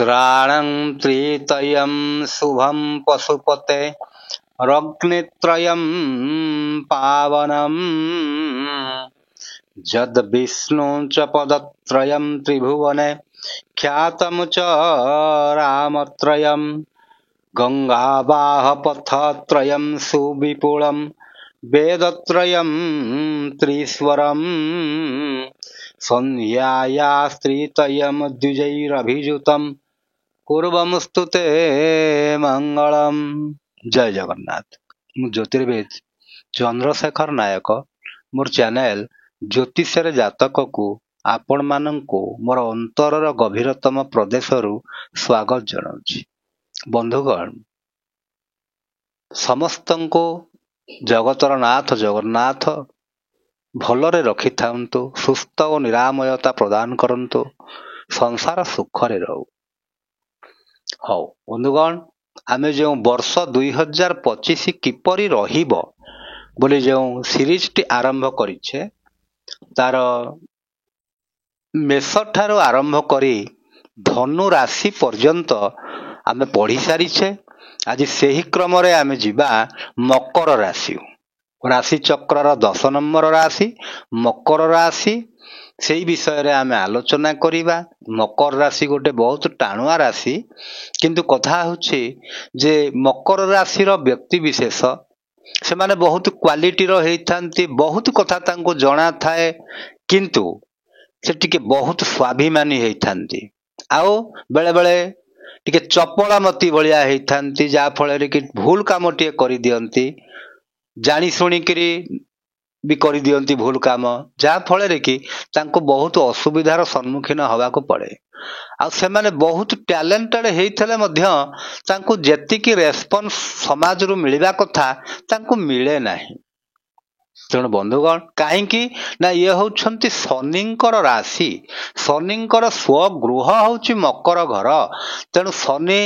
त्राणं त्रितयं शुभं पशुपते रग्नित्रयं पावनम् जद विष्णु च पदत्रयं त्रिभुवने ख्यातं च रामत्रयं गंगावाहपथत्रयं सुविपुलं वेदत्रयं त्रिस्वरम् संध्यायास्त्रितयं द्विजैरभिजुतं पूर्वमस्तु ते मंगलम। जय जगन्नाथ। ମୁଁ ଜ୍ୟୋତିର୍ବିଦ ଚନ୍ଦ୍ରଶେଖର ନାୟକ। ମୋର ଚ୍ୟାନେଲ ଜ୍ୟୋତିଷରେ ଜାତକକୁ ଆପଣମାନଙ୍କୁ ମୋର ଅନ୍ତରର ଗଭୀରତମ ପ୍ରଦେଶରୁ ସ୍ୱାଗତ ଜଣାଉଛି। ବନ୍ଧୁଗଣ, ସମସ୍ତଙ୍କୁ ଜଗତର ନାଥ ଜଗନ୍ନାଥ ଭଲରେ ରଖିଥାନ୍ତୁ, ସୁସ୍ଥ ଓ ନିରାମୟତା ପ୍ରଦାନ କରନ୍ତୁ, ସଂସାର ସୁଖରେ ରହୁ। ହଉ ବନ୍ଧୁଗଣ, ଆମେ ଯେଉଁ ବର୍ଷ 2025 କିପରି ରହିବ ବୋଲି ଯେଉଁ ସିରିଜଟି ଆରମ୍ଭ କରିଛେ, ତାର ମେଷଠାରୁ ଆରମ୍ଭ କରି ଧନୁ ରାଶି ପର୍ଯ୍ୟନ୍ତ ଆମେ ପଢି ସାରିଛେ। ଆଜି ସେହି କ୍ରମରେ ଆମେ ଯିବା ମକର ରାଶି। ରାଶି ଚକ୍ରର 10 ନମ୍ବର ରାଶି ମକର ରାଶି, ସେଇ ବିଷୟରେ ଆମେ ଆଲୋଚନା କରିବା। ମକର ରାଶି ଗୋଟେ ବହୁତ ଟାଣୁଆ ରାଶି, କିନ୍ତୁ କଥା ହେଉଛି ଯେ ମକର ରାଶିର ବ୍ୟକ୍ତି ବିଶେଷ ସେମାନେ ବହୁତ କ୍ୱାଲିଟିର ହେଇଥାନ୍ତି, ବହୁତ କଥା ତାଙ୍କୁ ଜଣା ଥାଏ, କିନ୍ତୁ ସେ ଟିକେ ବହୁତ ସ୍ୱାଭିମାନୀ ହେଇଥାନ୍ତି ଆଉ ବେଳେ ବେଳେ ଟିକେ ଚପଳମତି ଭଳିଆ ହେଇଥାନ୍ତି, ଯାହା ଫଳରେ କି ଭୁଲ କାମଟିଏ କରିଦିଅନ୍ତି, ଜାଣି ଶୁଣିକିରି ବି କରିଦିଅନ୍ତି ଭୁଲ କାମ, ଯାହା ଫଳରେ କି ତାଙ୍କୁ ବହୁତ ଅସୁବିଧାର ସମ୍ମୁଖୀନ ହେବାକୁ ପଡେ। ଆଉ ସେମାନେ ବହୁତ ଟ୍ୟାଲେଣ୍ଟେଡ ହେଇଥିଲେ ମଧ୍ୟ ତାଙ୍କୁ ଯେତିକି ରେସ୍ପନ୍ସ ସମାଜରୁ ମିଳିବା କଥା ତାଙ୍କୁ ମିଳେ ନାହିଁ। ତେଣୁ ବନ୍ଧୁଗଣ, କାହିଁକି ନା ଇଏ ହଉଛନ୍ତି ଶନିଙ୍କର ରାଶି, ଶନିଙ୍କର ସ୍ୱଗୃହ ହଉଛି ମକର ଘର। ତେଣୁ ଶନି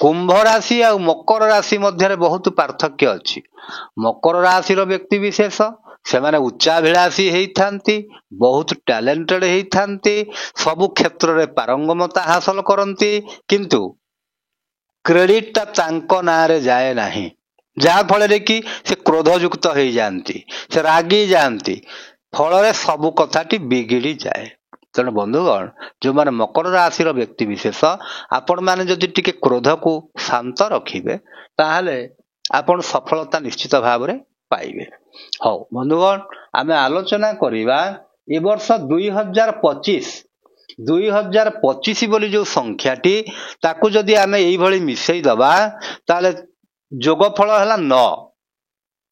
କୁମ୍ଭ ରାଶି ଆଉ ମକର ରାଶି ମଧ୍ୟରେ ବହୁତ ପାର୍ଥକ୍ୟ ଅଛି। ମକର ରାଶିର ବ୍ୟକ୍ତି ବିଶେଷ ସେମାନେ ଉଚ୍ଚାଭିଳାଷୀ ହେଇଥାନ୍ତି, ବହୁତ ଟ୍ୟାଲେଣ୍ଟେଡ ହେଇଥାନ୍ତି, ସବୁ କ୍ଷେତ୍ରରେ ପାରଙ୍ଗମତା ହାସଲ କରନ୍ତି, କିନ୍ତୁ କ୍ରେଡିଟଟା ତାଙ୍କ ନାଁରେ ଯାଏ ନାହିଁ, ଯାହା ଫଳରେ କି ସେ କ୍ରୋଧଯୁକ୍ତ ହେଇଯାଆନ୍ତି, ସେ ରାଗି ଯାଆନ୍ତି, ଫଳରେ ସବୁ କଥାଟି ବିଗିଡି ଯାଏ। ତେଣୁ ବନ୍ଧୁଗଣ, ଯେଉଁମାନେ ମକର ରାଶିର ବ୍ୟକ୍ତି ବିଶେଷ, ଆପଣମାନେ ଯଦି ଟିକେ କ୍ରୋଧକୁ ଶାନ୍ତ ରଖିବେ ତାହେଲେ ଆପଣ ସଫଳତା ନିଶ୍ଚିତ ଭାବରେ ପାଇବେ। ହଉ ବନ୍ଧୁଗଣ, ଆମେ ଆଲୋଚନା କରିବା ଏ ବର୍ଷ 2025 ବୋଲି ଯୋଉ ସଂଖ୍ୟାଟି, ତାକୁ ଯଦି ଆମେ ଏଇଭଳି ମିଶେଇ ଦବା ତାହେଲେ ଯୋଗଫଳ ହେଲା 9।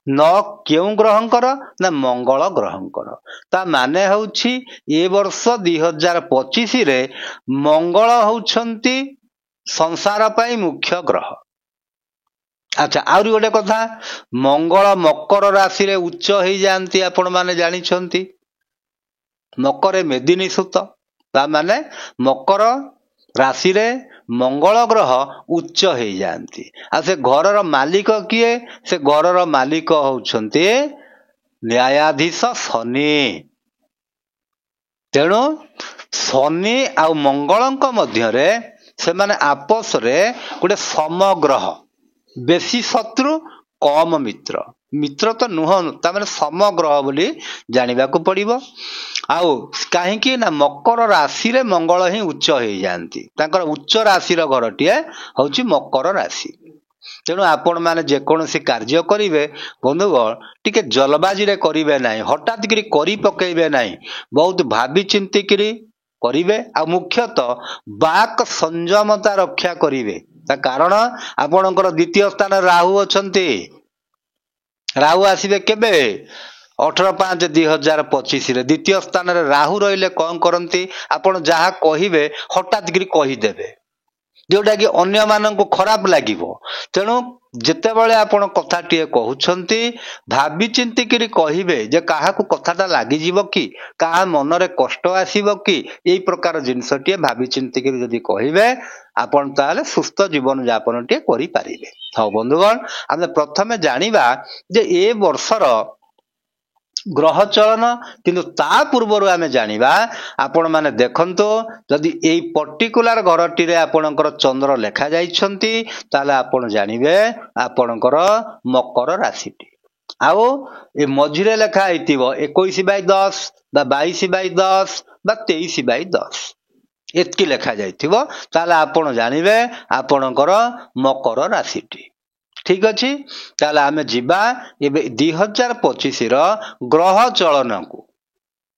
9 କେଉଁ ଗ୍ରହଙ୍କର ନା ମଙ୍ଗଳ ଗ୍ରହଙ୍କର। ତା ମାନେ ହେଉଛି ଏ ବର୍ଷ 2025ରେ ମଙ୍ଗଳ ହଉଛନ୍ତି ସଂସାର ପାଇଁ ମୁଖ୍ୟ ଗ୍ରହ। ଆଚ୍ଛା, ଆହୁରି ଗୋଟେ କଥା, ମଙ୍ଗଳ ମକର ରାଶିରେ ଉଚ୍ଚ ହେଇଯାଆନ୍ତି, ଆପଣ ମାନେ ଜାଣିଛନ୍ତି। ମକରେ ମେଦିନୀ ସୂତ, ତା ମାନେ ମକର ରାଶିରେ ମଙ୍ଗଳ ଗ୍ରହ ଉଚ୍ଚ ହେଇଯାଆନ୍ତି। ଆଉ ସେ ଘରର ମାଲିକ କିଏ? ସେ ଘରର ମାଲିକ ହଉଛନ୍ତି ନ୍ୟାୟାଧୀଶ ଶନି। ତେଣୁ ଶନି ଆଉ ମଙ୍ଗଳଙ୍କ ମଧ୍ୟରେ ସେମାନେ ଆପସରେ ଗୋଟେ ସମଗ୍ରହ, ବେଶୀ ଶତ୍ରୁ କମ ମିତ୍ର, ମିତ୍ର ତ ନୁହଁ, ତାମାନେ ସମଗ୍ରହ ବୋଲି ଜାଣିବାକୁ ପଡିବ। ଆଉ କାହିଁକି ନା ମକର ରାଶିରେ ମଙ୍ଗଳ ହିଁ ଉଚ୍ଚ ହେଇଯାଆନ୍ତି, ତାଙ୍କର ଉଚ୍ଚ ରାଶିର ଘରଟିଏ ହଉଛି ମକର ରାଶି। ତେଣୁ ଆପଣ ମାନେ ଯେକୌଣସି କାର୍ଯ୍ୟ କରିବେ ବନ୍ଧୁଗଣ, ଟିକେ ଜଲବାଜିରେ କରିବେ ନାହିଁ, ହଠାତ୍ କରି କରି ପକେଇବେ ନାହିଁ, ବହୁତ ଭାବି ଚିନ୍ତିକିରି କରିବେ। ଆଉ ମୁଖ୍ୟତଃ ବାକ୍ ସଂଯମତା ରକ୍ଷା କରିବେ। ତା କାରଣ ଆପଣଙ୍କର ଦ୍ୱିତୀୟ ସ୍ଥାନରେ ରାହୁ ଅଛନ୍ତି। ରାହୁ ଆସିବେ କେବେ? 18/5/2025ରେ ଦ୍ୱିତୀୟ ସ୍ଥାନରେ ରାହୁ ରହିଲେ କଣ କରନ୍ତି, ଆପଣ ଯାହା କହିବେ ହଠାତ୍ କରି କହିଦେବେ, ଯୋଉଟା କି ଅନ୍ୟମାନଙ୍କୁ ଖରାପ ଲାଗିବ। ତେଣୁ ଯେତେବେଳେ ଆପଣ କଥାଟିଏ କହୁଛନ୍ତି ଭାବି ଚିନ୍ତିକିରି କହିବେ, ଯେ କାହାକୁ କଥାଟା ଲାଗିଯିବ କି, କାହା ମନରେ କଷ୍ଟ ଆସିବ କି, ଏଇ ପ୍ରକାର ଜିନିଷଟିଏ ଭାବି ଚିନ୍ତିକିରି ଯଦି କହିବେ ଆପଣ ତାହେଲେ ସୁସ୍ଥ ଜୀବନ ଯାପନଟିଏ କରିପାରିବେ। ହଉ ବନ୍ଧୁଗଣ, ଆମେ ପ୍ରଥମେ ଜାଣିବା ଯେ ଏ ବର୍ଷର ଗ୍ରହ ଚଳନ। କିନ୍ତୁ ତା ପୂର୍ବରୁ ଆମେ ଜାଣିବା, ଆପଣମାନେ ଦେଖନ୍ତୁ, ଯଦି ଏଇ ପର୍ଟିକୁଲାର ଘରଟିରେ ଆପଣଙ୍କର ଚନ୍ଦ୍ର ଲେଖା ଯାଇଛନ୍ତି, ତାହେଲେ ଆପଣ ଜାଣିବେ ଆପଣଙ୍କର ମକର ରାଶିଟି। ଆଉ ଏ ମଝିରେ ଲେଖା ହେଇଥିବ 21/10 ବା 22/10 ବା 23/10, ଏତିକି ଲେଖା ଯାଇଥିବ, ତାହେଲେ ଆପଣ ଜାଣିବେ ଆପଣଙ୍କର ମକର ରାଶିଟି। ଠିକ ଅଛି, ତାହେଲେ ଆମେ ଯିବା ଏବେ 2025ର ଗ୍ରହ ଚଳନକୁ।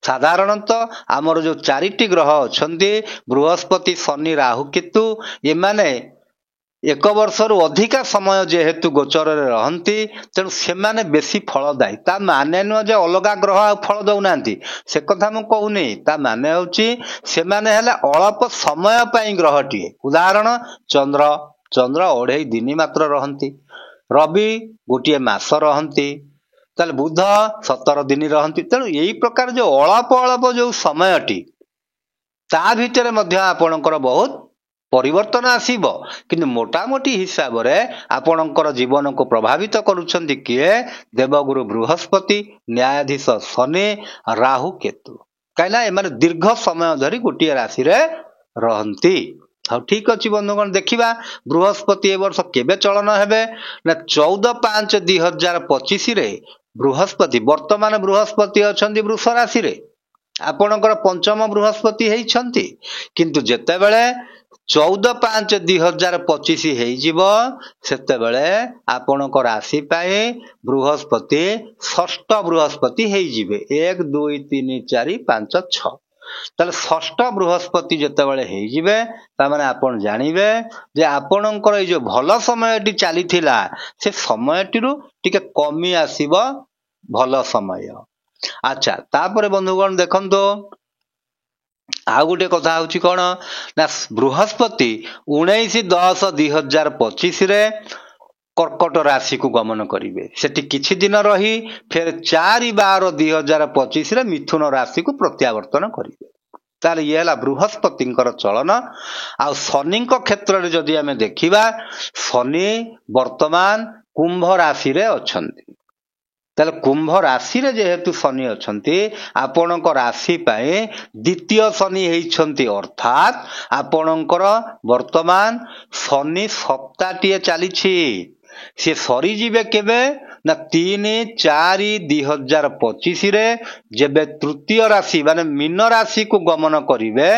ସାଧାରଣତଃ ଆମର ଯୋଉ 4ଟି ଗ୍ରହ ଅଛନ୍ତି, ବୃହସ୍ପତି, ଶନି, ରାହୁ, କେତୁ, ଏମାନେ 1 ବର୍ଷରୁ ଅଧିକା ସମୟ ଯେହେତୁ ଗୋଚରରେ ରହନ୍ତି, ତେଣୁ ସେମାନେ ବେଶୀ ଫଳଦାୟୀ। ତା ମାନେ ନୁହଁ ଯେ ଅଲଗା ଗ୍ରହ ଆଉ ଫଳ ଦଉନାହାନ୍ତି, ସେ କଥା ମୁଁ କହୁନି। ତା ମାନେ ହେଉଛି ସେମାନେ ହେଲେ ଅଳ୍ପ ସମୟ ପାଇଁ ଗ୍ରହଟିଏ। ଉଦାହରଣ, ଚନ୍ଦ୍ର 2.5 ଦିନ ମାତ୍ର ରହନ୍ତି, ରବି 1 ମାସ ରହନ୍ତି, ତାହେଲେ ବୁଧ 17 ଦିନ ରହନ୍ତି। ତେଣୁ ଏଇ ପ୍ରକାର ଯୋଉ ଅଳ୍ପ ଯୋଉ ସମୟଟି, ତା ଭିତରେ ମଧ୍ୟ ଆପଣଙ୍କର ବହୁତ ପରିବର୍ତ୍ତନ ଆସିବ। କିନ୍ତୁ ମୋଟାମୋଟି ହିସାବରେ ଆପଣଙ୍କର ଜୀବନକୁ ପ୍ରଭାବିତ କରୁଛନ୍ତି କିଏ? ଦେବଗୁରୁ ବୃହସ୍ପତି, ନ୍ୟାୟାଧୀଶ ଶନି, ରାହୁ, କେତୁ। କାହିଁକିନା ଏମାନେ ଦୀର୍ଘ ସମୟ ଧରି ଗୋଟିଏ ରାଶିରେ ରହନ୍ତି। ହଉ, ଠିକ ଅଛି ବନ୍ଧୁଗଣ, ଦେଖିବା ବୃହସ୍ପତି ଏ ବର୍ଷ କେବେ ଚଳନ ହେବେ ନା 14/5/2025ରେ ବୃହସ୍ପତି, ବର୍ତ୍ତମାନ ବୃହସ୍ପତି ଅଛନ୍ତି ବୃଷ ରାଶିରେ, ଆପଣଙ୍କର ପଞ୍ଚମ ବୃହସ୍ପତି ହେଇଛନ୍ତି। କିନ୍ତୁ ଯେତେବେଳେ 14/5/2025 ହେଇଯିବ, ସେତେବେଳେ ଆପଣଙ୍କ ରାଶି ପାଇଁ ବୃହସ୍ପତି ଷଷ୍ଠ ବୃହସ୍ପତି ହେଇଯିବେ। 1 2 3 4 5 6, ତାହେଲେ ଷଷ୍ଠ ବୃହସ୍ପତି ଯେତେବେଳେ ହେଇଯିବେ, ତାମାନେ ଆପଣ ଜାଣିବେ ଯେ ଆପଣଙ୍କର ଏଇ ଯୋଉ ଭଲ ସମୟଟି ଚାଲିଥିଲା, ସେ ସମୟଟିରୁ ଟିକେ କମି ଆସିବ ଭଲ ସମୟ। ଆଚ୍ଛା, ତାପରେ ବନ୍ଧୁଗଣ ଦେଖନ୍ତୁ, ଆଉ ଗୋଟେ କଥା ହଉଛି କଣ ନା, ବୃହସ୍ପତି 19/10/2025ରେ କର୍କଟ ରାଶିକୁ ଗମନ କରିବେ। ସେଠି କିଛି ଦିନ ରହି ଫେର 4/12/2025ରେ ମିଥୁନ ରାଶିକୁ ପ୍ରତ୍ୟାବର୍ତ୍ତନ କରିବେ। ତାହେଲେ ଇଏ ହେଲା ବୃହସ୍ପତିଙ୍କର ଚଳନ। ଆଉ ଶନିଙ୍କ କ୍ଷେତ୍ରରେ ଯଦି ଆମେ ଦେଖିବା, ଶନି ବର୍ତ୍ତମାନ କୁମ୍ଭ ରାଶିରେ ଅଛନ୍ତି। ତାହେଲେ କୁମ୍ଭ ରାଶିରେ ଯେହେତୁ ଶନି ଅଛନ୍ତି, ଆପଣଙ୍କ ରାଶି ପାଇଁ ଦ୍ୱିତୀୟ ଶନି ହେଇଛନ୍ତି। ଅର୍ଥାତ୍ ଆପଣଙ୍କର ବର୍ତ୍ତମାନ ଶନି ସପ୍ତାହଟିଏ ଚାଲିଛି। ସେ ସରିଯିବେ କେବେ ନା 3/4/2025ରେ ଯେବେ ତୃତୀୟ ରାଶି ମାନେ ମୀନ ରାଶିକୁ ଗମନ କରିବେ।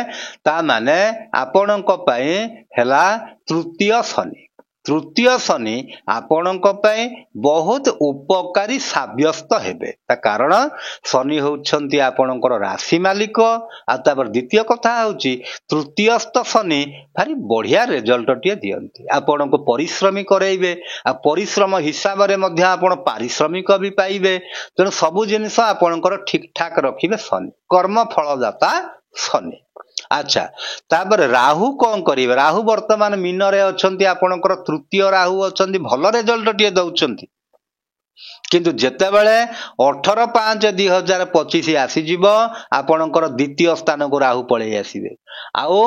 ତା ମାନେ ଆପଣଙ୍କ ପାଇଁ ହେଲା ତୃତୀୟ ଶନି। ତୃତୀୟ ଶନି ଆପଣଙ୍କ ପାଇଁ ବହୁତ ଉପକାରୀ ସାବ୍ୟସ୍ତ ହେବେ। ତା କାରଣ ଶନି ହେଉଛନ୍ତି ଆପଣଙ୍କର ରାଶି ମାଲିକ। ଆଉ ତାପରେ ଦ୍ୱିତୀୟ କଥା ହେଉଛି, ତୃତୀୟସ୍ଥ ଶନି ଭାରି ବଢିଆ ରେଜଲ୍ଟଟିଏ ଦିଅନ୍ତି, ଆପଣଙ୍କୁ ପରିଶ୍ରମୀ କରେଇବେ। ଆଉ ପରିଶ୍ରମ ହିସାବରେ ମଧ୍ୟ ଆପଣ ପାରିଶ୍ରମିକ ବି ପାଇବେ। ତେଣୁ ସବୁ ଜିନିଷ ଆପଣଙ୍କର ଠିକ ଠାକ ରଖିବେ ଶନି, କର୍ମ ଫଳଦାତା ଶନି। ଆଚ୍ଛା, ତାପରେ ରାହୁ କଣ କରିବେ? ରାହୁ ବର୍ତ୍ତମାନ ମୀନରେ ଅଛନ୍ତି, ଆପଣଙ୍କର ତୃତୀୟ ରାହୁ ଅଛନ୍ତି, ଭଲ ରେଜଲ୍ଟଟିଏ ଦଉଛନ୍ତି। କିନ୍ତୁ ଯେତେବେଳେ 18/5/2025 ଆସିଯିବ, ଆପଣଙ୍କର ଦ୍ୱିତୀୟ ସ୍ଥାନକୁ ରାହୁ ପଳେଇ ଆସିବେ। ଆଉ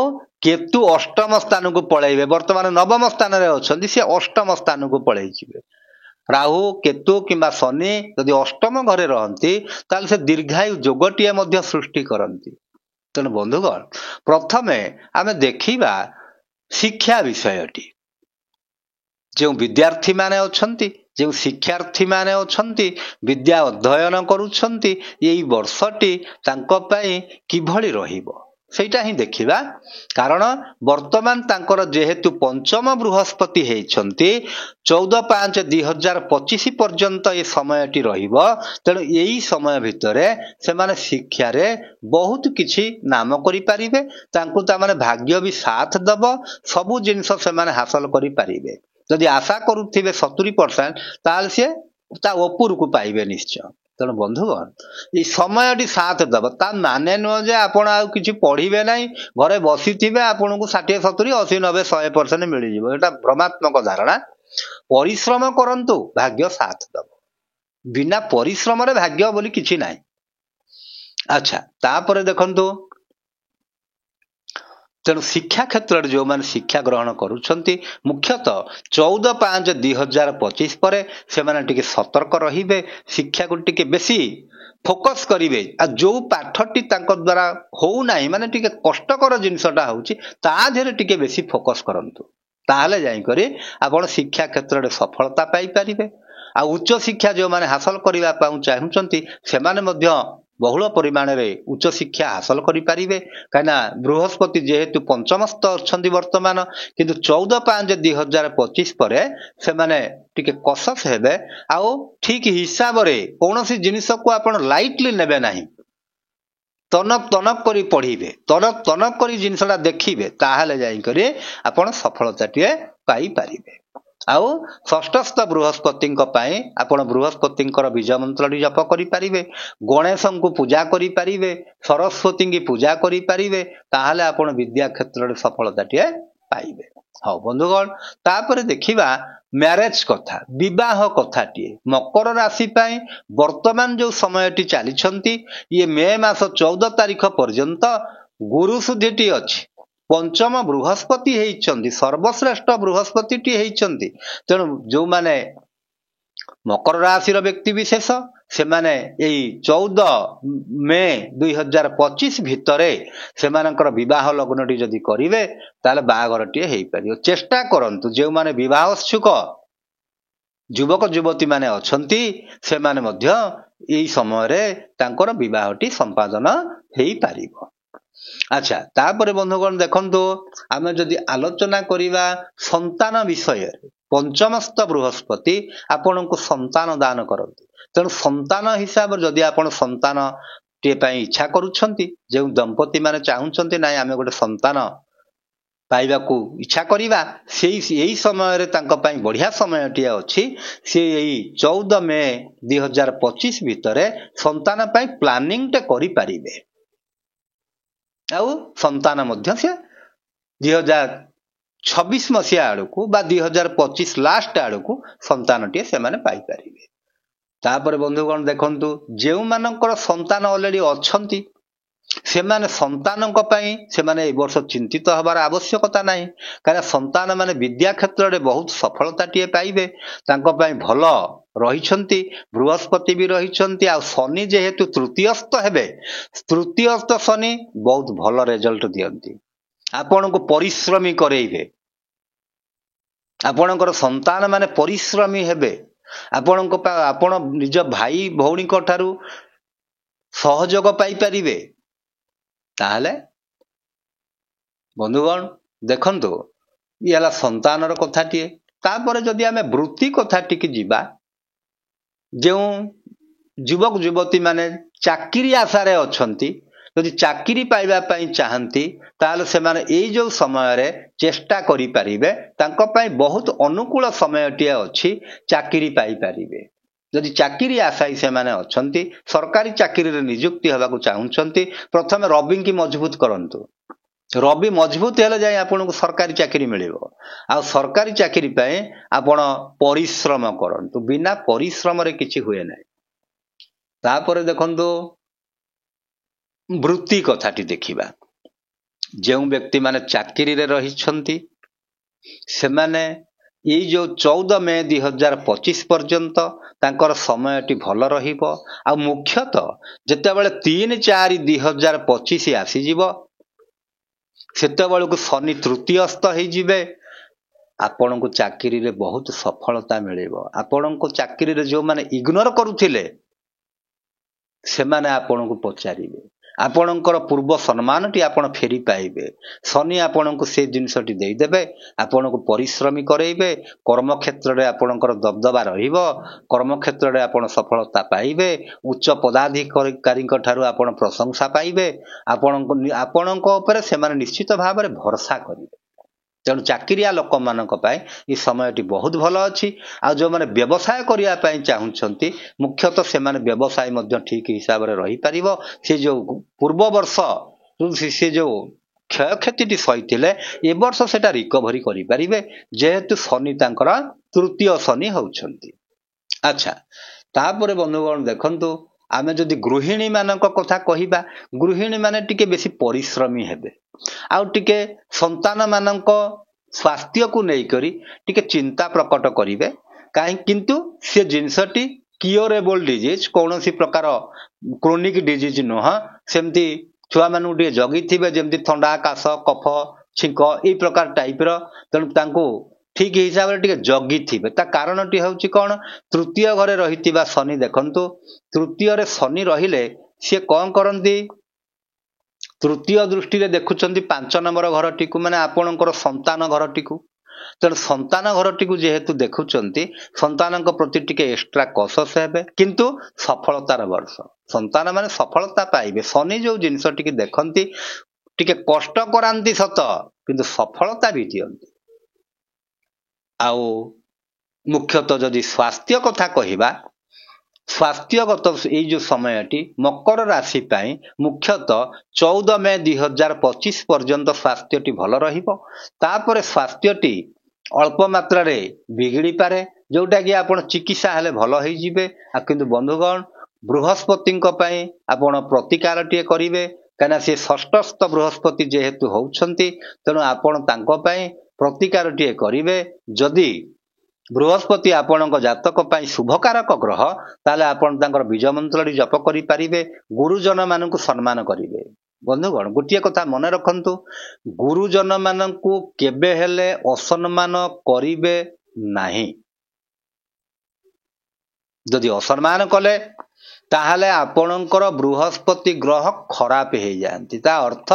କେତୁ ଅଷ୍ଟମ ସ୍ଥାନକୁ ପଳେଇବେ। ବର୍ତ୍ତମାନ ନବମ ସ୍ଥାନରେ ଅଛନ୍ତି, ସେ ଅଷ୍ଟମ ସ୍ଥାନକୁ ପଳେଇଯିବେ। ରାହୁ, କେତୁ କିମ୍ବା ଶନି ଯଦି ଅଷ୍ଟମ ଘରେ ରହନ୍ତି, ତାହେଲେ ସେ ଦୀର୍ଘାୟୁ ଯୋଗଟିଏ ମଧ୍ୟ ସୃଷ୍ଟି କରନ୍ତି। ତେଣୁ ବନ୍ଧୁଗଣ, ପ୍ରଥମେ ଆମେ ଦେଖିବା ଶିକ୍ଷା ବିଷୟଟି। ଯେଉଁ ବିଦ୍ୟାର୍ଥୀମାନେ ଅଛନ୍ତି, ଯେଉଁ ଶିକ୍ଷାର୍ଥୀମାନେ ଅଛନ୍ତି, ବିଦ୍ୟା ଅଧ୍ୟୟନ କରୁଛନ୍ତି, ଏଇ ବର୍ଷଟି ତାଙ୍କ ପାଇଁ କିଭଳି ରହିବ ସେଇଟା ହିଁ ଦେଖିବା। କାରଣ ବର୍ତ୍ତମାନ ତାଙ୍କର ଯେହେତୁ ପଞ୍ଚମ ବୃହସ୍ପତି ହେଇଛନ୍ତି, 14/5/2025 ପର୍ଯ୍ୟନ୍ତ ଏ ସମୟଟି ରହିବ। ତେଣୁ ଏଇ ସମୟ ଭିତରେ ସେମାନେ ଶିକ୍ଷାରେ ବହୁତ କିଛି ନାମ କରିପାରିବେ। ତାଙ୍କୁ ତାମାନେ ଭାଗ୍ୟ ବି ସାଥ ଦବ, ସବୁ ଜିନିଷ ସେମାନେ ହାସଲ କରିପାରିବେ। ଯଦି ଆଶା କରୁଥିବେ 70%, ତାହେଲେ ସିଏ ତା ଉପରକୁ ପାଇବେ ନିଶ୍ଚୟ। ତେଣୁ ବନ୍ଧୁଗଣ, ଏଇ ସମୟଟି ସାଥ ଦେବ। ତା ମାନେ ନୁହଁ ଯେ ଆପଣ ଆଉ କିଛି ପଢିବେ ନାହିଁ, ଘରେ ବସିଥିବେ, ଆପଣଙ୍କୁ 60 70 80 90 100% ମିଳିଯିବ। ଏଟା ଭ୍ରମାତ୍ମକ ଧାରଣା। ପରିଶ୍ରମ କରନ୍ତୁ, ଭାଗ୍ୟ ସାଥ ଦେବ। ବିନା ପରିଶ୍ରମରେ ଭାଗ୍ୟ ବୋଲି କିଛି ନାହିଁ। ଆଚ୍ଛା, ତାପରେ ଦେଖନ୍ତୁ, ତେଣୁ ଶିକ୍ଷା କ୍ଷେତ୍ରରେ ଯେଉଁମାନେ ଶିକ୍ଷା ଗ୍ରହଣ କରୁଛନ୍ତି ମୁଖ୍ୟତଃ 14/5/2025 ପରେ ସେମାନେ ଟିକେ ସତର୍କ ରହିବେ, ଶିକ୍ଷାକୁ ଟିକେ ବେଶୀ ଫୋକସ୍ କରିବେ। ଆଉ ଯେଉଁ ପାଠଟି ତାଙ୍କ ଦ୍ୱାରା ହଉନାହିଁ, ମାନେ ଟିକେ କଷ୍ଟକର ଜିନିଷଟା ହେଉଛି, ତା ଦେହରେ ଟିକେ ବେଶୀ ଫୋକସ୍ କରନ୍ତୁ। ତାହେଲେ ଯାଇକରି ଆପଣ ଶିକ୍ଷା କ୍ଷେତ୍ରରେ ସଫଳତା ପାଇପାରିବେ। ଆଉ ଉଚ୍ଚଶିକ୍ଷା ଯେଉଁମାନେ ହାସଲ କରିବା ପାଇଁ ଚାହୁଁଛନ୍ତି ସେମାନେ ମଧ୍ୟ ବହୁଳ ପରିମାଣରେ ଉଚ୍ଚଶିକ୍ଷା ହାସଲ କରିପାରିବେ। କାହିଁକିନା ବୃହସ୍ପତି ଯେହେତୁ ପଞ୍ଚମସ୍ଥ ଅଛନ୍ତି ବର୍ତ୍ତମାନ, କିନ୍ତୁ 14/5/2025 ପରେ ସେମାନେ ଟିକେ କସସ୍ ହେବେ। ଆଉ ଠିକ୍ ହିସାବରେ କୌଣସି ଜିନିଷକୁ ଆପଣ ଲାଇଟଲି ନେବେ ନାହିଁ, ତନକ କରି ପଢ଼ିବେ, ତନକ କରି ଜିନିଷଟା ଦେଖିବେ, ତାହେଲେ ଯାଇକରି ଆପଣ ସଫଳତାଟିଏ ପାଇପାରିବେ। ଆଉ ଷଷ୍ଠସ୍ଥ ବୃହସ୍ପତିଙ୍କ ପାଇଁ ଆପଣ ବୃହସ୍ପତିଙ୍କର ବୀଜ ମନ୍ତ୍ରଟି ଜପ କରିପାରିବେ, ଗଣେଶଙ୍କୁ ପୂଜା କରିପାରିବେ, ସରସ୍ୱତୀଙ୍କୁ ପୂଜା କରିପାରିବେ, ତାହେଲେ ଆପଣ ବିଦ୍ୟା କ୍ଷେତ୍ରରେ ସଫଳତାଟିଏ ପାଇବେ। ହଉ ବନ୍ଧୁଗଣ, ତାପରେ ଦେଖିବା ମ୍ୟାରେଜ କଥା, ବିବାହ କଥାଟିଏ। ମକର ରାଶି ପାଇଁ ବର୍ତ୍ତମାନ ଯେଉଁ ସମୟଟି ଚାଲିଛନ୍ତି, ଇଏ ମେ ମାସ 14 ତାରିଖ ପର୍ଯ୍ୟନ୍ତ ଗୁରୁ ଶୁଦ୍ଧିଟି ଅଛି। ପଞ୍ଚମ ବୃହସ୍ପତି ହେଇଛନ୍ତି, ସର୍ବଶ୍ରେଷ୍ଠ ବୃହସ୍ପତିଟି ହେଇଛନ୍ତି। ତେଣୁ ଯେଉଁମାନେ ମକର ରାଶିର ବ୍ୟକ୍ତି ବିଶେଷ, ସେମାନେ ଏଇ 14 ମେ 2025 ଭିତରେ ସେମାନଙ୍କର ବିବାହ ଲଗ୍ନଟି ଯଦି କରିବେ ତାହେଲେ ବାହାଘରଟିଏ ହେଇପାରିବ। ଚେଷ୍ଟା କରନ୍ତୁ, ଯେଉଁମାନେ ବିବାହୋତ୍ସୁକ ଯୁବକ ଯୁବତୀ ମାନେ ଅଛନ୍ତି ସେମାନେ ମଧ୍ୟ ଏଇ ସମୟରେ ତାଙ୍କର ବିବାହଟି ସମ୍ପାଦନ ହେଇପାରିବ। ଆଚ୍ଛା, ତାପରେ ବନ୍ଧୁଗଣ ଦେଖନ୍ତୁ, ଆମେ ଯଦି ଆଲୋଚନା କରିବା ସନ୍ତାନ ବିଷୟରେ, ପଞ୍ଚମସ୍ଥ ବୃହସ୍ପତି ଆପଣଙ୍କୁ ସନ୍ତାନ ଦାନ କରନ୍ତି। ତେଣୁ ସନ୍ତାନ ହିସାବରେ ଯଦି ଆପଣ ସନ୍ତାନଟିଏ ପାଇଁ ଇଚ୍ଛା କରୁଛନ୍ତି, ଯେଉଁ ଦମ୍ପତି ମାନେ ଚାହୁଁଛନ୍ତି ନାଇଁ ଆମେ ଗୋଟେ ସନ୍ତାନ ପାଇବାକୁ ଇଚ୍ଛା କରିବା, ଏଇ ସମୟରେ ତାଙ୍କ ପାଇଁ ବଢ଼ିଆ ସମୟଟିଏ ଅଛି। ସେ ଏଇ 14 ମେ 2025 ଭିତରେ ସନ୍ତାନ ପାଇଁ ପ୍ଲାନିଂଟେ କରିପାରିବେ। ଆଉ ସନ୍ତାନ ମଧ୍ୟ ସେ 2026 ମସିହା ଆଡ଼କୁ ବା 2025 ଲାଷ୍ଟ ଆଡ଼କୁ ସନ୍ତାନଟିଏ ସେମାନେ ପାଇପାରିବେ। ତାପରେ ବନ୍ଧୁଗଣ ଦେଖନ୍ତୁ, ଯେଉଁମାନଙ୍କର ସନ୍ତାନ ଅଲରେଡି ଅଛନ୍ତି ସେମାନେ ସନ୍ତାନଙ୍କ ପାଇଁ ସେମାନେ ଏ ବର୍ଷ ଚିନ୍ତିତ ହେବାର ଆବଶ୍ୟକତା ନାହିଁ। କାରଣ ସନ୍ତାନ ମାନେ ବିଦ୍ୟା କ୍ଷେତ୍ରରେ ବହୁତ ସଫଳତାଟିଏ ପାଇବେ। ତାଙ୍କ ପାଇଁ ଭଲ ରହିଛନ୍ତି, ବୃହସ୍ପତି ବି ରହିଛନ୍ତି। ଆଉ ଶନି ଯେହେତୁ ତୃତୀୟସ୍ଥ ହେବେ, ତୃତୀୟସ୍ଥ ଶନି ବହୁତ ଭଲ ରେଜଲ୍ଟ ଦିଅନ୍ତି, ଆପଣଙ୍କୁ ପରିଶ୍ରମୀ କରେଇବେ। ଆପଣଙ୍କର ସନ୍ତାନ ମାନେ ପରିଶ୍ରମୀ ହେବେ। ଆପଣ ନିଜ ଭାଇ ଭଉଣୀଙ୍କ ଠାରୁ ସହଯୋଗ ପାଇପାରିବେ। ତାହେଲେ ବନ୍ଧୁଗଣ ଦେଖନ୍ତୁ, ଇଏ ହେଲା ସନ୍ତାନର କଥାଟିଏ। ତାପରେ ଯଦି ଆମେ ବୃତ୍ତି କଥାଟିକି ଯିବା, ଯେଉଁ ଯୁବକ ଯୁବତୀ ମାନେ ଚାକିରି ଆଶାରେ ଅଛନ୍ତି, ଯଦି ଚାକିରି ପାଇବା ପାଇଁ ଚାହାନ୍ତି ତାହେଲେ ସେମାନେ ଏଇ ଯେଉଁ ସମୟରେ ଚେଷ୍ଟା କରିପାରିବେ। ତାଙ୍କ ପାଇଁ ବହୁତ ଅନୁକୂଳ ସମୟଟିଏ ଅଛି, ଚାକିରି ପାଇପାରିବେ। ଯଦି ଚାକିରି ଆଶାୟୀ ସେମାନେ ଅଛନ୍ତି, ସରକାରୀ ଚାକିରିରେ ନିଯୁକ୍ତି ହେବାକୁ ଚାହୁଁଛନ୍ତି, ପ୍ରଥମେ ରବିଙ୍କୁ ମଜବୁତ କରନ୍ତୁ। ରବି ମଜବୁତ ହେଲେ ଯାଇ ଆପଣଙ୍କୁ ସରକାରୀ ଚାକିରି ମିଳିବ। ଆଉ ସରକାରୀ ଚାକିରି ପାଇଁ ଆପଣ ପରିଶ୍ରମ କରନ୍ତୁ, ବିନା ପରିଶ୍ରମରେ କିଛି ହୁଏ ନାହିଁ। ତାପରେ ଦେଖନ୍ତୁ ବୃତ୍ତି କଥାଟି ଦେଖିବା। ଯେଉଁ ବ୍ୟକ୍ତିମାନେ ଚାକିରିରେ ରହିଛନ୍ତି ସେମାନେ ଏଇ ଯେଉଁ 14 ମେ 2025 ପର୍ଯ୍ୟନ୍ତ ତାଙ୍କର ସମୟଟି ଭଲ ରହିବ। ଆଉ ମୁଖ୍ୟତଃ ଯେତେବେଳେ 3/4/2025 ଆସିଯିବ, ସେତେବେଳକୁ ଶନି ତୃତୀୟସ୍ଥ ହେଇଯିବେ, ଆପଣଙ୍କୁ ଚାକିରିରେ ବହୁତ ସଫଳତା ମିଳିବ। ଆପଣଙ୍କୁ ଚାକିରିରେ ଯେଉଁମାନେ ଇଗ୍ନୋର କରୁଥିଲେ ସେମାନେ ଆପଣଙ୍କୁ ପଚାରିବେ, ଆପଣଙ୍କର ପୂର୍ବ ସମ୍ମାନଟି ଆପଣ ଫେରି ପାଇବେ। ଶନି ଆପଣଙ୍କୁ ସେ ଜିନିଷଟି ଦେଇଦେବେ, ଆପଣଙ୍କୁ ପରିଶ୍ରମୀ କରେଇବେ। କର୍ମକ୍ଷେତ୍ରରେ ଆପଣଙ୍କର ଦବଦବା ରହିବ, କର୍ମକ୍ଷେତ୍ରରେ ଆପଣ ସଫଳତା ପାଇବେ। ଉଚ୍ଚ ପଦାଧିକାରୀଙ୍କ ଠାରୁ ଆପଣ ପ୍ରଶଂସା ପାଇବେ। ଆପଣଙ୍କ ଉପରେ ସେମାନେ ନିଶ୍ଚିତ ଭାବରେ ଭରସା କରିବେ। ତେଣୁ ଚାକିରିଆ ଲୋକମାନଙ୍କ ପାଇଁ ଏ ସମୟଟି ବହୁତ ଭଲ ଅଛି। ଆଉ ଯେଉଁମାନେ ବ୍ୟବସାୟ କରିବା ପାଇଁ ଚାହୁଁଛନ୍ତି, ମୁଖ୍ୟତଃ ସେମାନେ ବ୍ୟବସାୟ ମଧ୍ୟ ଠିକ ହିସାବରେ ରହିପାରିବ। ସେ ଯେଉଁ ପୂର୍ବ ବର୍ଷ ସେ ଯେଉଁ କ୍ଷୟକ୍ଷତିଟି ସହିଥିଲେ, ଏ ବର୍ଷ ସେଟା ରିକଭରି କରିପାରିବେ, ଯେହେତୁ ଶନି ତାଙ୍କର ତୃତୀୟ ଶନି ହେଉଛନ୍ତି। ଆଚ୍ଛା, ତାପରେ ବନ୍ଧୁଗଣ ଦେଖନ୍ତୁ, ଆମେ ଯଦି ଗୃହିଣୀ ମାନଙ୍କ କଥା କହିବା, ଗୃହିଣୀ ମାନେ ଟିକେ ବେଶୀ ପରିଶ୍ରମୀ ହେବେ, ଆଉ ଟିକେ ସନ୍ତାନ ମାନଙ୍କ ସ୍ୱାସ୍ଥ୍ୟକୁ ନେଇକରି ଟିକେ ଚିନ୍ତା ପ୍ରକଟ କରିବେ। କିନ୍ତୁ ସେ ଜିନିଷଟି କିଓରେବଲ ଡିଜିଜ, କୌଣସି ପ୍ରକାର କ୍ରୋନିକ ଡିଜିଜ ନୁହଁ। ସେମିତି ଛୁଆମାନଙ୍କୁ ଟିକେ ଜଗିଥିବେ, ଯେମିତି ଥଣ୍ଡା, କାଶ, କଫ, ଛିଙ୍କ ଏଇ ପ୍ରକାର ଟାଇପର। ତେଣୁ ତାଙ୍କୁ ଠିକ ହିସାବରେ ଟିକେ ଜଗିଥିବେ। ତା କାରଣଟି ହେଉଛି କ'ଣ? ତୃତୀୟ ଘରେ ରହିଥିବା ଶନି, ଦେଖନ୍ତୁ ତୃତୀୟରେ ଶନି ରହିଲେ ସିଏ କ'ଣ କରନ୍ତି? ତୃତୀୟ ଦୃଷ୍ଟିରେ ଦେଖୁଛନ୍ତି 5 ନମ୍ବର ଘରଟିକୁ, ମାନେ ଆପଣଙ୍କର ସନ୍ତାନ ଘରଟିକୁ। ତେଣୁ ସନ୍ତାନ ଘରଟିକୁ ଯେହେତୁ ଦେଖୁଛନ୍ତି, ସନ୍ତାନଙ୍କ ପ୍ରତି ଟିକେ ଏକ୍ସଟ୍ରା କସସ୍ ହେବେ। କିନ୍ତୁ ସଫଳତାର ବର୍ଷ, ସନ୍ତାନ ମାନେ ସଫଳତା ପାଇବେ। ଶନି ଯୋଉ ଜିନିଷ ଟିକେ ଦେଖନ୍ତି, ଟିକେ କଷ୍ଟ କରାନ୍ତି ସତ, କିନ୍ତୁ ସଫଳତା ବି ଦିଅନ୍ତି। ଆଉ ମୁଖ୍ୟତଃ ଯଦି ସ୍ୱାସ୍ଥ୍ୟ କଥା କହିବା, ସ୍ୱାସ୍ଥ୍ୟଗତ ଏଇ ଯୋଉ ସମୟଟି ମକର ରାଶି ପାଇଁ ମୁଖ୍ୟତଃ 14 ମେ 2025 ପର୍ଯ୍ୟନ୍ତ ସ୍ୱାସ୍ଥ୍ୟଟି ଭଲ ରହିବ। ତାପରେ ସ୍ୱାସ୍ଥ୍ୟଟି ଅଳ୍ପ ମାତ୍ରାରେ ବିଗିଡ଼ିପାରେ, ଯୋଉଟା କି ଆପଣ ଚିକିତ୍ସା ହେଲେ ଭଲ ହେଇଯିବେ। କିନ୍ତୁ ବନ୍ଧୁଗଣ, ବୃହସ୍ପତିଙ୍କ ପାଇଁ ଆପଣ ପ୍ରତିକାରଟିଏ କରିବେ, କାହିଁକିନା ସେ ଷଷ୍ଠସ୍ଥ ବୃହସ୍ପତି ଯେହେତୁ ହଉଛନ୍ତି, ତେଣୁ ଆପଣ ତାଙ୍କ ପାଇଁ ପ୍ରତିକାରଟିଏ କରିବେ। ଯଦି ବୃହସ୍ପତି ଆପଣଙ୍କ ଜାତକ ପାଇଁ ଶୁଭକାରକ ଗ୍ରହ, ତାହେଲେ ଆପଣ ତାଙ୍କର ବୀଜ ମନ୍ତ୍ରଟି ଜପ କରିପାରିବେ। ଗୁରୁଜନ ମାନଙ୍କୁ ସମ୍ମାନ କରିବେ। ବନ୍ଧୁଗଣ, ଗୋଟିଏ କଥା ମନେ ରଖନ୍ତୁ, ଗୁରୁଜନ ମାନଙ୍କୁ କେବେ ହେଲେ ଅସମ୍ମାନ କରିବେ ନାହିଁ। ଯଦି ଅସମ୍ମାନ କଲେ, ତାହେଲେ ଆପଣଙ୍କର ବୃହସ୍ପତି ଗ୍ରହ ଖରାପ ହେଇଯାଆନ୍ତି। ତା ଅର୍ଥ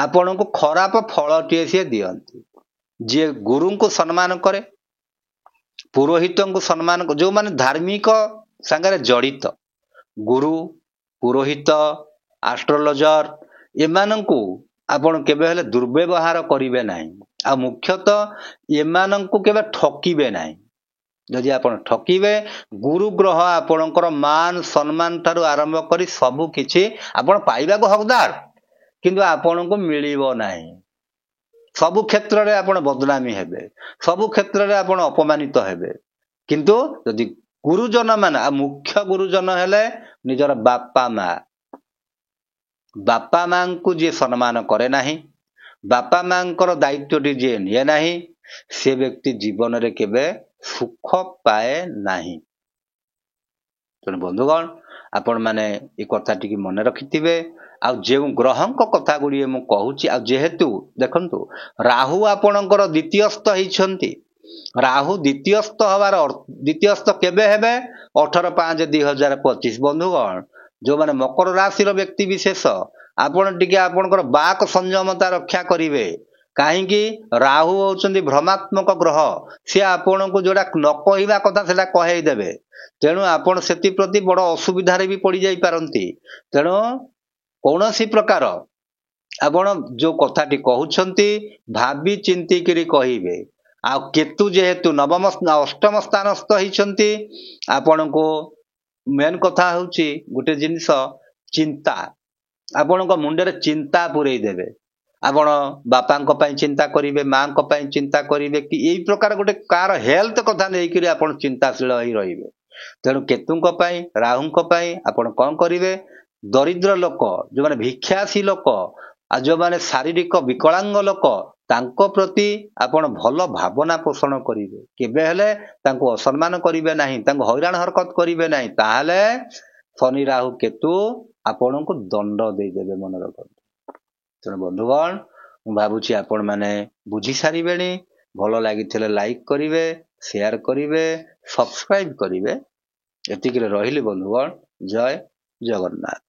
ଆପଣଙ୍କୁ ଖରାପ ଫଳଟିଏ ସିଏ ଦିଅନ୍ତି। ଯିଏ ଗୁରୁଙ୍କୁ ସମ୍ମାନ କରେ, ପୁରୋହିତଙ୍କୁ ସମ୍ମାନ, ଯୋଉମାନେ ଧାର୍ମିକ ସାଙ୍ଗରେ ଜଡ଼ିତ, ଗୁରୁ, ପୁରୋହିତ, ଆଷ୍ଟ୍ରୋଲୋଜର, ଏମାନଙ୍କୁ ଆପଣ କେବେ ହେଲେ ଦୁର୍ବ୍ୟବହାର କରିବେ ନାହିଁ। ଆଉ ମୁଖ୍ୟତଃ ଏମାନଙ୍କୁ କେବେ ଠକିବେ ନାହିଁ। ଯଦି ଆପଣ ଠକିବେ, ଗୁରୁ ଗ୍ରହ ଆପଣଙ୍କର ମାନ ସମ୍ମାନ ଠାରୁ ଆରମ୍ଭ କରି ସବୁ କିଛି ଆପଣ ପାଇବାକୁ ହକଦାର, କିନ୍ତୁ ଆପଣଙ୍କୁ ମିଳିବ ନାହିଁ। ସବୁ କ୍ଷେତ୍ରରେ ଆପଣ ବଦନାମୀ ହେବେ, ସବୁ କ୍ଷେତ୍ରରେ ଆପଣ ଅପମାନିତ ହେବେ। କିନ୍ତୁ ଯଦି ଗୁରୁଜନ ମାନେ, ଆଉ ମୁଖ୍ୟ ଗୁରୁଜନ ହେଲେ ନିଜର ବାପା ମା। ବାପା ମାଙ୍କୁ ଯିଏ ସମ୍ମାନ କରେ ନାହିଁ, ବାପା ମାଙ୍କର ଦାୟିତ୍ୱଟି ଯିଏ ନିଏ ନାହିଁ, ସେ ବ୍ୟକ୍ତି ଜୀବନରେ କେବେ ସୁଖ ପାଏ ନାହିଁ। ତେଣୁ ବନ୍ଧୁଗଣ, ଆପଣମାନେ ଏ କଥାଟିକି ମନେ ରଖିଥିବେ। ଆଉ ଯେଉଁ ଗ୍ରହଙ୍କ କଥା ଗୁଡ଼ିଏ ମୁଁ କହୁଛି, ଆଉ ଯେହେତୁ ଦେଖନ୍ତୁ ରାହୁ ଆପଣଙ୍କର ଦ୍ୱିତୀୟସ୍ଥ ହେଇଛନ୍ତି, ରାହୁ ଦ୍ୱିତୀୟସ୍ଥ କେବେ ହେବେ? 18/5/2025। ବନ୍ଧୁଗଣ, ଯୋଉମାନେ ମକର ରାଶିର ବ୍ୟକ୍ତି ବିଶେଷ, ଆପଣ ଟିକେ ଆପଣଙ୍କର ବାକ୍ ସଂଯମତା ରକ୍ଷା କରିବେ। କାହିଁକି? ରାହୁ ହଉଛନ୍ତି ଭ୍ରମାତ୍ମକ ଗ୍ରହ। ସିଏ ଆପଣଙ୍କୁ ଯୋଉଟା ନ କହିବା କଥା ସେଟା କହେଇଦେବେ। ତେଣୁ ଆପଣ ସେଥିପ୍ରତି ବଡ ଅସୁବିଧାରେ ବି ପଡିଯାଇପାରନ୍ତି। ତେଣୁ କୌଣସି ପ୍ରକାର ଆପଣ ଯୋଉ କଥାଟି କହୁଛନ୍ତି, ଭାବି ଚିନ୍ତିକିରି କହିବେ। ଆଉ କେତୁ ଯେହେତୁ ଅଷ୍ଟମ ସ୍ଥାନସ୍ଥ ହେଇଛନ୍ତି, ଆପଣଙ୍କୁ ମେନ୍ କଥା ହଉଛି ଗୋଟେ ଜିନିଷ, ଚିନ୍ତା। ଆପଣଙ୍କ ମୁଣ୍ଡରେ ଚିନ୍ତା ପୁରେଇ ଦେବେ। ଆପଣ ବାପାଙ୍କ ପାଇଁ ଚିନ୍ତା କରିବେ, ମାଙ୍କ ପାଇଁ ଚିନ୍ତା କରିବେ, କି ଏଇ ପ୍ରକାର ଗୋଟେ କାହାର ହେଲ୍ଥ କଥା ନେଇକରି ଆପଣ ଚିନ୍ତାଶୀଳ ହେଇ ରହିବେ। ତେଣୁ କେତୁଙ୍କ ପାଇଁ, ରାହୁଙ୍କ ପାଇଁ ଆପଣ କ'ଣ କରିବେ? ଦରିଦ୍ର ଲୋକ, ଯୋଉମାନେ ଭିକ୍ଷାସୀ ଲୋକ, ଆଉ ଯୋଉମାନେ ଶାରୀରିକ ବିକଳାଙ୍ଗ ଲୋକ, ତାଙ୍କ ପ୍ରତି ଆପଣ ଭଲ ଭାବନା ପୋଷଣ କରିବେ। କେବେ ହେଲେ ତାଙ୍କୁ ଅସମ୍ମାନ କରିବେ ନାହିଁ, ତାଙ୍କୁ ହଇରାଣ ହରକତ କରିବେ ନାହିଁ। ତାହେଲେ ଶନି, ରାହୁ, କେତୁ ଆପଣଙ୍କୁ ଦଣ୍ଡ ଦେଇଦେବେ, ମନେ ରଖନ୍ତୁ। ତେଣୁ ବନ୍ଧୁଗଣ, ମୁଁ ଭାବୁଛି ଆପଣମାନେ ବୁଝି ସାରିବେଣି। ଭଲ ଲାଗିଥିଲେ ଲାଇକ୍ କରିବେ, ସେୟାର କରିବେ, ସବସ୍କ୍ରାଇବ କରିବେ। ଏତିକିରେ ରହିଲି ବନ୍ଧୁଗଣ। ଜୟ ଜଗନ୍ନାଥ।